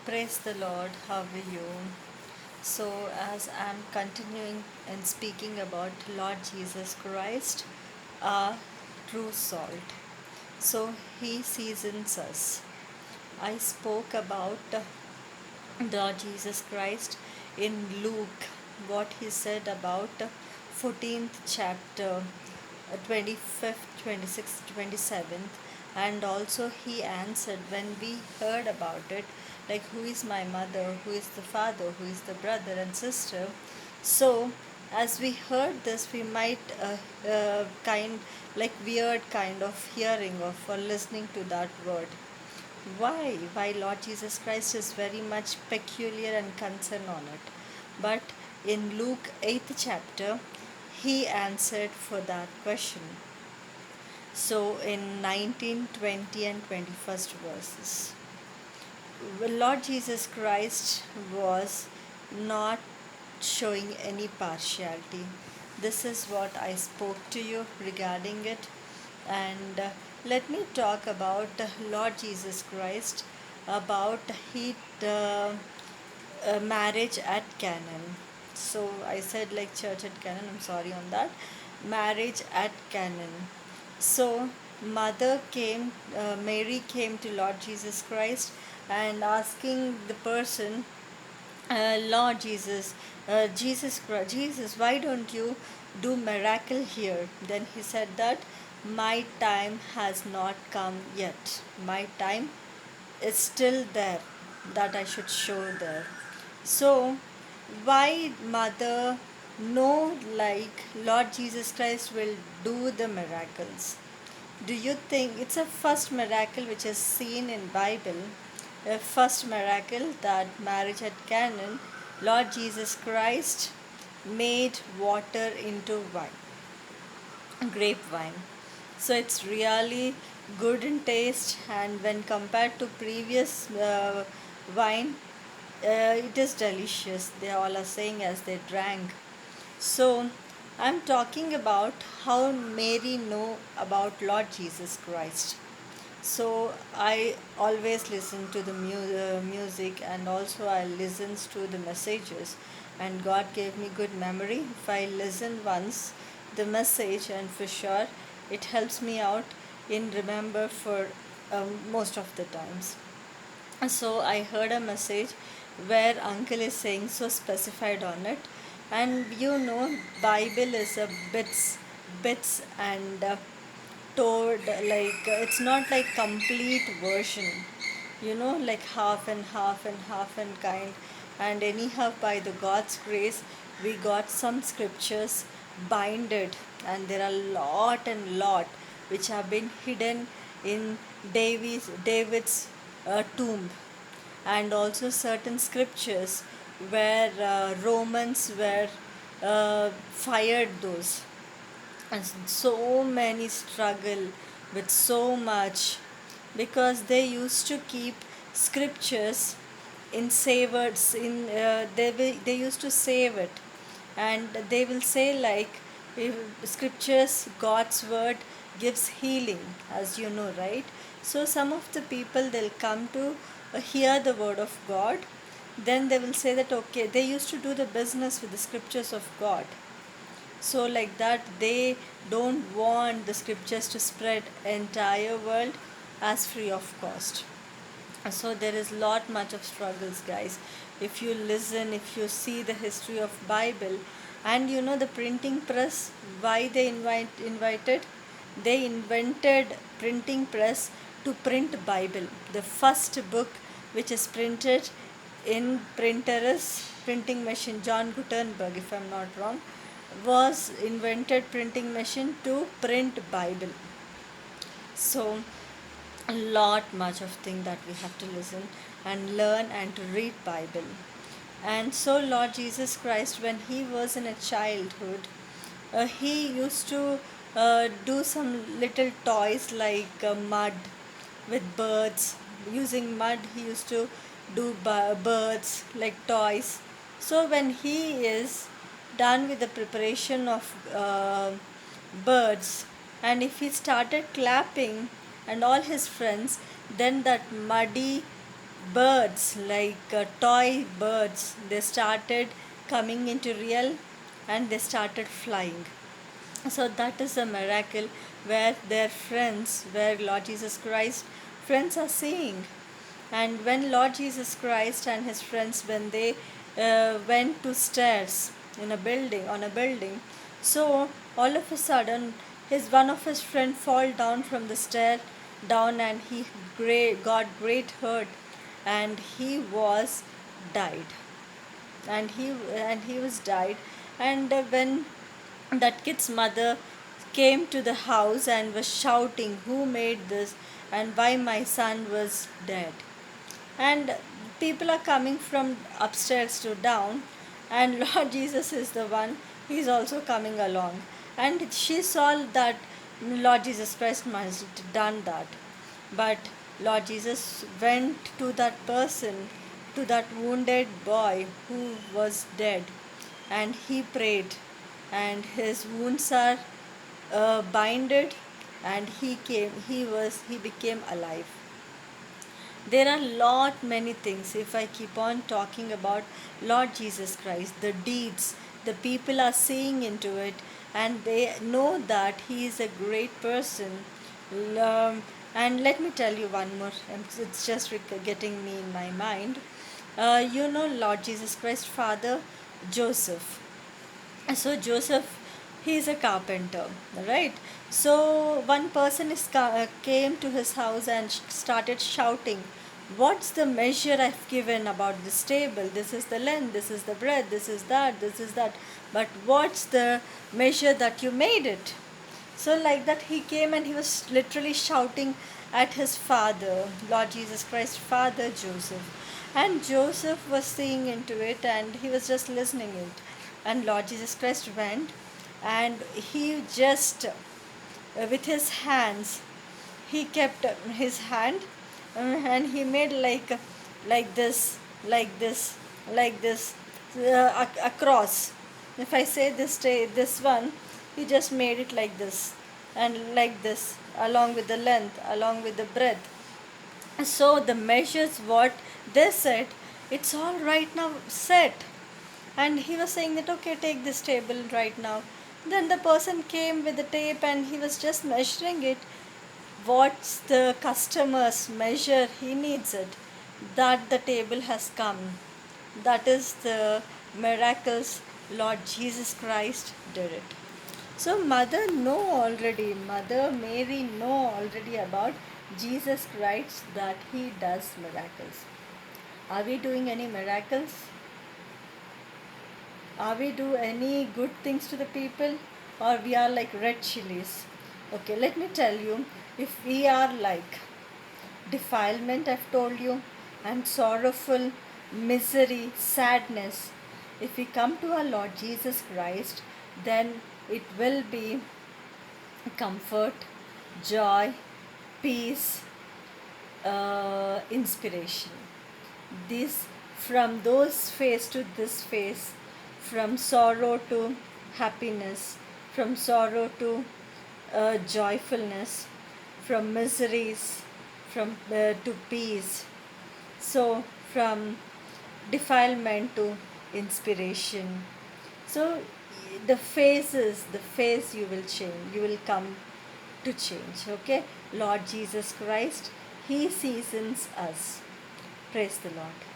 Praise the Lord. How are you? So, as I'm continuing and speaking about Lord Jesus Christ, our true salt. So, He seasons us. I spoke about Lord Jesus Christ in Luke, what He said about 14th chapter, 25th, 26th, 27th, and also He answered when we heard about it, like who is my mother, who is the father, who is the brother and sister. So as we heard this, we might kind like weird kind of hearing of or listening to that word. Why Lord Jesus Christ is very much peculiar and concerned on it. But in Luke 8th chapter, he answered for that question. So in 19, 20 and 21st verses, Lord Jesus Christ was not showing any partiality. This is what I spoke to you regarding it. And let me talk about Lord Jesus Christ, about he marriage at Canaan. So I said like church at Canaan. I'm sorry on that. Marriage at Canaan. So Mary came to Lord Jesus Christ and asking the person, Lord Jesus, Jesus, why don't you do miracle here? Then he said that my time has not come yet. My time is still there, that I should show there. So, why mother know like Lord Jesus Christ will do the miracles? Do you think it's a first miracle which is seen in Bible? A first miracle that marriage at Canaan, Lord Jesus Christ made water into wine, grape wine. So it's really good in taste, and when compared to previous wine, it is delicious. They all are saying as they drank. So I'm talking about how Mary know about Lord Jesus Christ. So I always listen to the music, and also I listens to the messages, and God gave me good memory. If I listen once the message, and for sure it helps me out in remember for most of the times. So I heard a message where uncle is saying so specified on it, and Bible is a bits and told, like it's not like complete version, like half and half and half and kind. And anyhow, by the God's grace, we got some scriptures binded, and there are lot and lot which have been hidden in David's tomb, and also certain scriptures where Romans were fired those, and so many struggle with so much, because they used to keep scriptures in savers in they used to save it, and they will say like, if scriptures, God's word gives healing, as you know, right? So some of the people, they'll come to hear the word of God, then they will say that okay, they used to do the business with the scriptures of God. So like that, they don't want the scriptures to spread entire world as free of cost. So there is lot much of struggles, guys. If you listen, if you see the history of Bible, and the printing press, why they invited, they invented printing press to print Bible. The first book which is printed in printer is printing machine, John Gutenberg, if I'm not wrong, was invented printing machine to print Bible. So a lot much of thing that we have to listen and learn and to read Bible. And so Lord Jesus Christ, when he was in a childhood, he used to do some little toys like mud with birds. Using mud, he used to do birds like toys. So when he is done with the preparation of birds, and if he started clapping and all his friends, then that muddy birds, like toy birds, they started coming into real and they started flying. So that is a miracle where their friends, where Lord Jesus Christ friends are seeing. And when Lord Jesus Christ and his friends, when they went to stairs in a building, on a building, so all of a sudden his one of his friend fall down from the stair down, and he got great hurt, and he was died, and he was died. And when that kid's mother came to the house and was shouting, who made this and why my son was dead. And people are coming from upstairs to down, and Lord Jesus is the one, he's also coming along. And she saw that Lord Jesus Christ must have done that, but Lord Jesus went to that person, to that wounded boy who was dead, and he prayed, and his wounds are binded, and he became alive. There are lot many things. If I keep on talking about Lord Jesus Christ, the deeds, the people are seeing into it, and they know that he is a great person. Um, and let me tell you one more, it's just getting me in my mind. Lord Jesus Christ father Joseph. So Joseph, he is a carpenter, right? So one person came to his house and started shouting, what's the measure I've given about this table? This is the length, this is the breadth, this is that, this is that, but what's the measure that you made it? So like that he came and he was literally shouting at his father, Lord Jesus Christ father Joseph. And Joseph was seeing into it, and he was just listening it. And Lord Jesus Christ went, and he just with his hands, he kept his hand, and he made like this, like this, like this, across. If I say this one, he just made it like this, and like this, along with the length, along with the breadth. So the measures what they said, it's all right now set. And he was saying that, okay, take this table right now. Then the person came with the tape, and he was just measuring it. What's the customer's measure he needs it, that the table has come. That is the miracles Lord Jesus Christ did it. So Mother Mary know already about Jesus Christ, that he does miracles. Are we doing any miracles? Are we do any good things to the people, or we are like red chilies? Okay, let me tell you, if we are like defilement, I've told you, and sorrowful, misery, sadness, if we come to our Lord Jesus Christ, then it will be comfort, joy, peace, inspiration. This, from those phase to this phase, from sorrow to happiness, from sorrow to joyfulness, from miseries, to peace. So from defilement to inspiration. So the phase you will change, you will come to change. Okay, Lord Jesus Christ, he seasons us. Praise the Lord.